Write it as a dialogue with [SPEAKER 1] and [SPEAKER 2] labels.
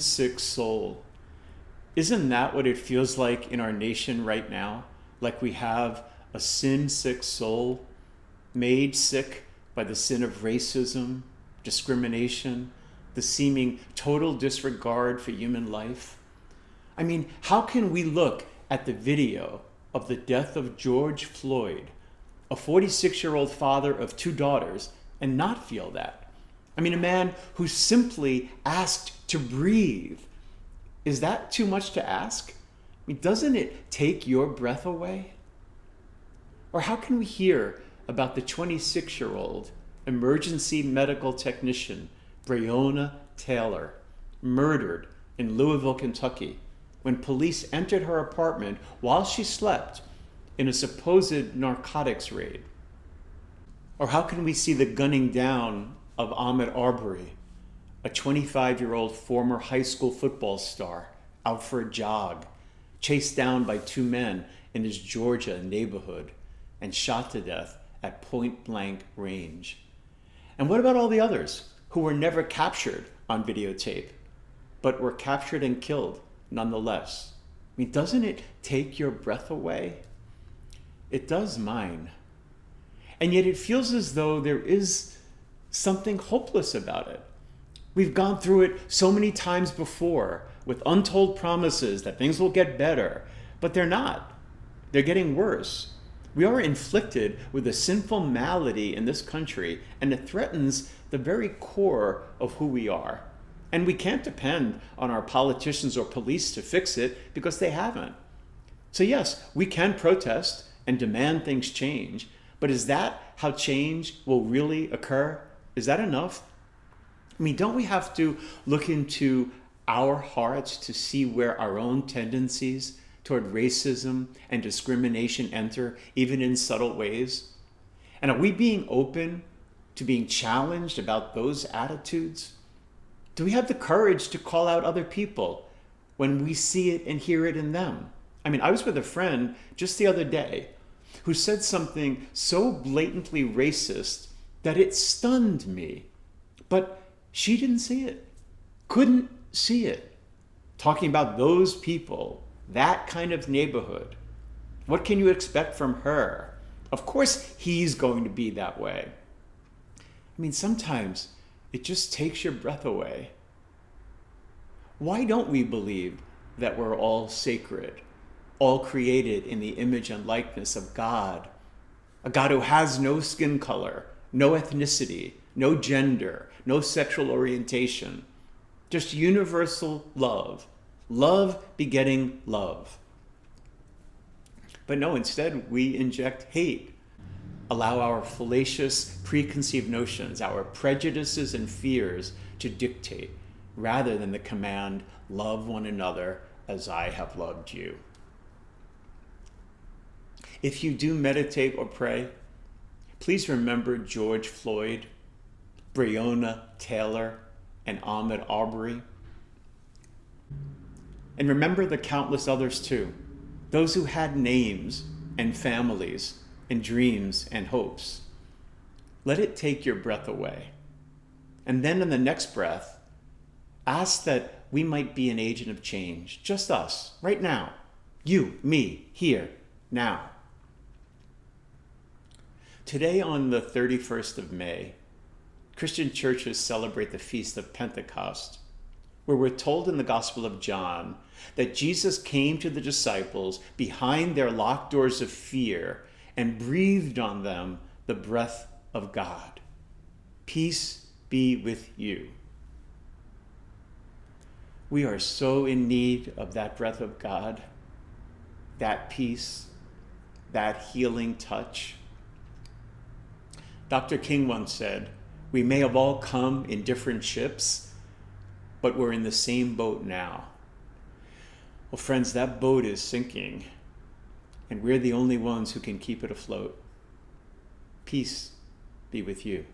[SPEAKER 1] sin-sick soul. Isn't that what it feels like in our nation right now? Like we have a sin-sick soul made sick by the sin of racism, discrimination, the seeming total disregard for human life. I mean, how can we look at the video of the death of George Floyd, a 46-year-old father of 2 daughters, and not feel that? I mean, a man who simply asked to breathe. Is that too much to ask? I mean, doesn't it take your breath away? Or how can we hear about the 26-year-old emergency medical technician, Breonna Taylor, murdered in Louisville, Kentucky, when police entered her apartment while she slept in a supposed narcotics raid? Or how can we see the gunning down of Ahmaud Arbery, a 25-year-old former high school football star out for a jog, chased down by 2 men in his Georgia neighborhood and shot to death at point-blank range? And what about all the others who were never captured on videotape, but were captured and killed nonetheless? I mean, doesn't it take your breath away? It does mine. And yet it feels as though there is something hopeless about it. We've gone through it so many times before with untold promises that things will get better, but they're not. They're getting worse. We are inflicted with a sinful malady in this country, and it threatens the very core of who we are. And we can't depend on our politicians or police to fix it because they haven't. So yes, we can protest and demand things change, but is that how change will really occur? Is that enough? I mean, don't we have to look into our hearts to see where our own tendencies toward racism and discrimination enter, even in subtle ways? And are we being open to being challenged about those attitudes? Do we have the courage to call out other people when we see it and hear it in them? I mean, I was with a friend just the other day who said something so blatantly racist that it stunned me. But she didn't see it, couldn't see it. Talking about those people, that kind of neighborhood. What can you expect from her? Of course he's going to be that way. I mean, sometimes it just takes your breath away. Why don't we believe that we're all sacred, all created in the image and likeness of God? A God who has no skin color, no ethnicity, no gender, no sexual orientation, just universal love. Love begetting love. But no, instead we inject hate, allow our fallacious preconceived notions, our prejudices and fears to dictate, rather than the command, love one another as I have loved you. If you do meditate or pray, please remember George Floyd, Breonna Taylor, and Ahmaud Arbery. And remember the countless others too, those who had names and families and dreams and hopes. Let it take your breath away. And then in the next breath, ask that we might be an agent of change, just us, right now. You, me, here, now. Today on the 31st of May, Christian churches celebrate the Feast of Pentecost, where we're told in the Gospel of John that Jesus came to the disciples behind their locked doors of fear and breathed on them the breath of God. Peace be with you. We are so in need of that breath of God, that peace, that healing touch. Dr. King once said, "We may have all come in different ships, but we're in the same boat now." Well, friends, that boat is sinking, and we're the only ones who can keep it afloat. Peace be with you.